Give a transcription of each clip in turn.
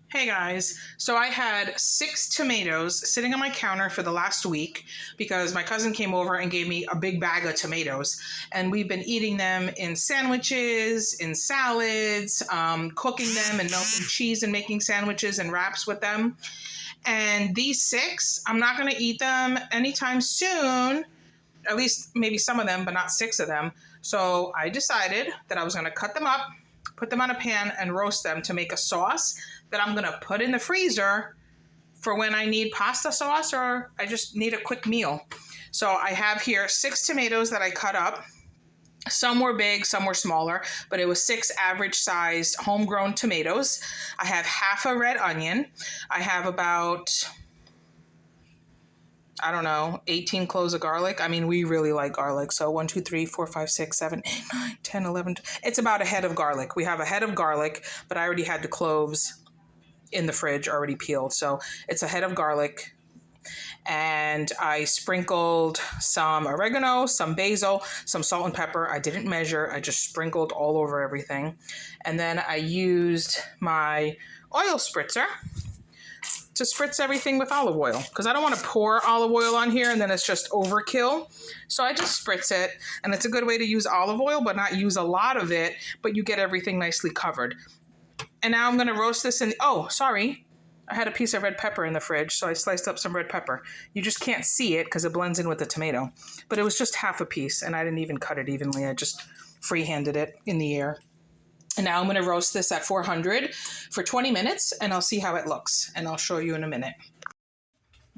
Hey guys, so I had 6 tomatoes sitting on my counter for the last week because my cousin came over and gave me a big bag of tomatoes. And we've been eating them in sandwiches, in salads, cooking them and melting cheese and making sandwiches and wraps with them. And these six, I'm not going to eat them anytime soon, at least maybe some of them, but not six of them. So I decided that I was going to cut them up, put them on a pan, and roast them to make a sauce that I'm going to put in the freezer for when I need pasta sauce or I just need a quick meal. So I have here 6 tomatoes that I cut up. Some were big, some were smaller, but it was 6 average-sized homegrown tomatoes. I have half a red onion. I have about, I don't know, 18 cloves of garlic. I mean, we really like garlic. So 1, 2, 3, 4, 5, 6, 7, 8, 9, 10, 11. It's about a head of garlic. We have a head of garlic, but I already had the cloves in the fridge already peeled. So it's a head of garlic. And I sprinkled some oregano, some basil, some salt and pepper. I didn't measure. I just sprinkled all over everything. And then I used my oil spritzer to spritz everything with olive oil because I don't want to pour olive oil on here and then it's just overkill. So I just spritz it, and it's a good way to use olive oil but not use a lot of it, but you get everything nicely covered. And now I'm going to roast this in, oh, sorry. I had a piece of red pepper in the fridge, so I sliced up some red pepper. You just can't see it because it blends in with the tomato. But it was just half a piece, and I didn't even cut it evenly. I just freehanded it in the air. And now I'm going to roast this at 400 for 20 minutes, and I'll see how it looks. And I'll show you in a minute.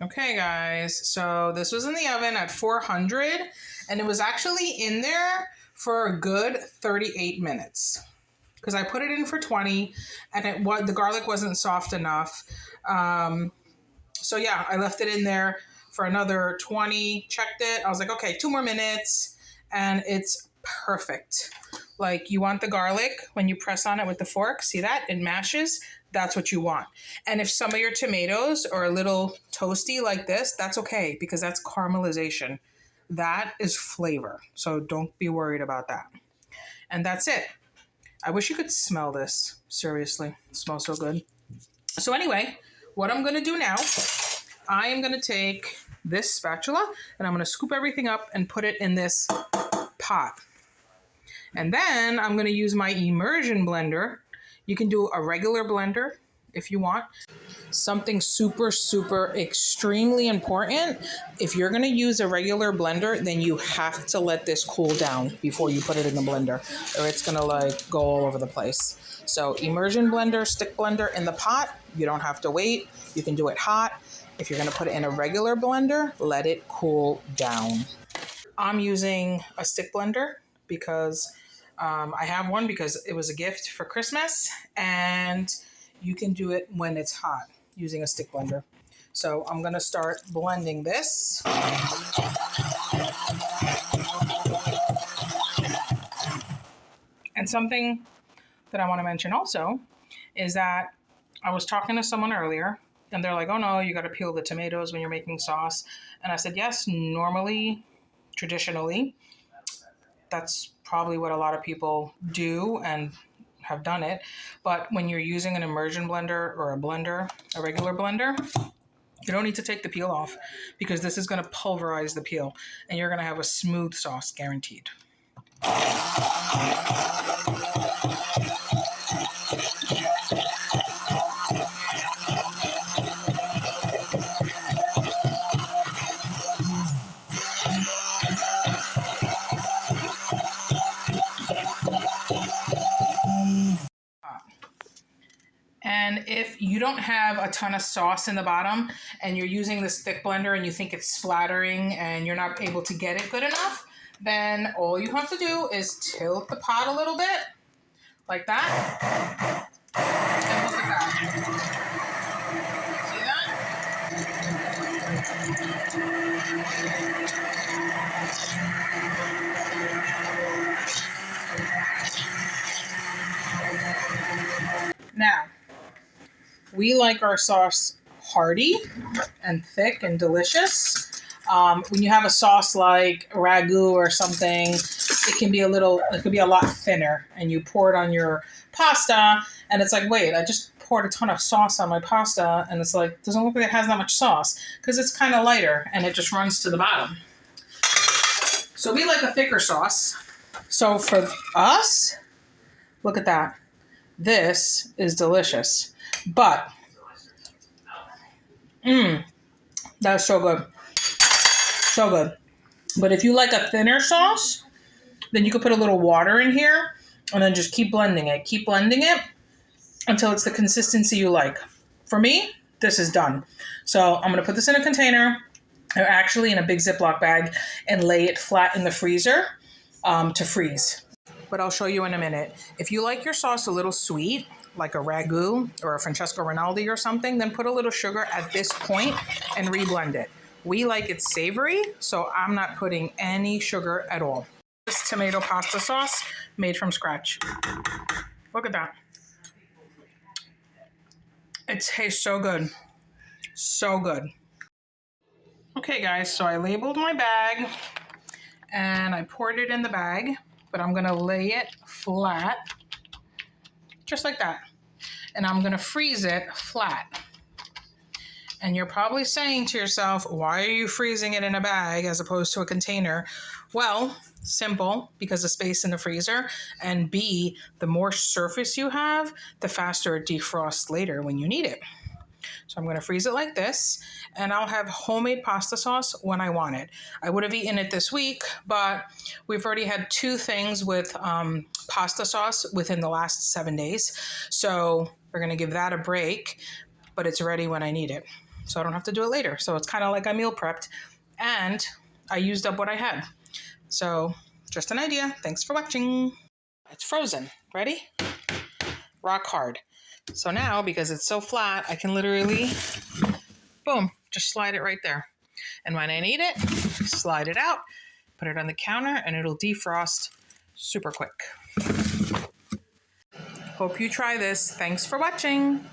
Okay, guys. So this was in the oven at 400, and it was actually in there for a good 38 minutes. Because I put it in for 20 and the garlic wasn't soft enough. So yeah, I left it in there for another 20, checked it. I was like, okay, 2 more minutes and it's perfect. Like, you want the garlic when you press on it with the fork, see that? It mashes. That's what you want. And if some of your tomatoes are a little toasty like this, that's okay because that's caramelization. That is flavor. So don't be worried about that. And that's it. I wish you could smell this. Seriously, it smells so good. So anyway, what I'm going to do now, I am going to take this spatula and I'm going to scoop everything up and put it in this pot. And then I'm going to use my immersion blender. You can do a regular blender if you want. Something super, super extremely important. If you're going to use a regular blender, then you have to let this cool down before you put it in the blender, or it's going to like go all over the place. So immersion blender, stick blender in the pot. You don't have to wait. You can do it hot. If you're going to put it in a regular blender, let it cool down. I'm using a stick blender because I have one because it was a gift for Christmas, and you can do it when it's hot using a stick blender. So I'm going to start blending this. And something that I want to mention also is that I was talking to someone earlier and they're like, oh no, you got to peel the tomatoes when you're making sauce. And I said, yes, normally, traditionally, that's probably what a lot of people do and have done it. But when you're using an immersion blender or a regular blender, you don't need to take the peel off because this is going to pulverize the peel and you're going to have a smooth sauce guaranteed. And if you don't have a ton of sauce in the bottom and you're using the stick blender and you think it's splattering and you're not able to get it good enough, then all you have to do is tilt the pot a little bit like that. And look at that. See that? Now, we like our sauce hearty and thick and delicious. When you have a sauce like ragu or something, it can be a lot thinner, and you pour it on your pasta, and it's like, wait, I just poured a ton of sauce on my pasta and it's like, doesn't look like it has that much sauce because it's kind of lighter and it just runs to the bottom. So we like a thicker sauce. So for us, look at that. This is delicious. But, that's so good. So good. But if you like a thinner sauce, then you could put a little water in here and then just keep blending it. Keep blending it until it's the consistency you like. For me, this is done. So I'm going to put this in a container, or actually in a big Ziploc bag, and lay it flat in the freezer to freeze. But I'll show you in a minute. If you like your sauce a little sweet, like a ragu or a Francesco Rinaldi or something, then put a little sugar at this point and reblend it. We like it savory, so I'm not putting any sugar at all. This tomato pasta sauce made from scratch. Look at that. It tastes so good. So good. Okay guys, so I labeled my bag and I poured it in the bag, but I'm gonna lay it flat, just like that. And I'm gonna freeze it flat. And you're probably saying to yourself, why are you freezing it in a bag as opposed to a container? Well, simple, because of space in the freezer. And B, the more surface you have, the faster it defrosts later when you need it. So I'm going to freeze it like this, and I'll have homemade pasta sauce when I want it. I would have eaten it this week, but we've already had 2 things with pasta sauce within the last 7 days. So we're going to give that a break, but it's ready when I need it. So I don't have to do it later. So it's kind of like I meal prepped, and I used up what I had. So just an idea. Thanks for watching. It's frozen. Ready? Rock hard. So now, because it's so flat, I can literally, boom, just slide it right there. And when I need it, slide it out, put it on the counter, and it'll defrost super quick. Hope you try this. Thanks for watching.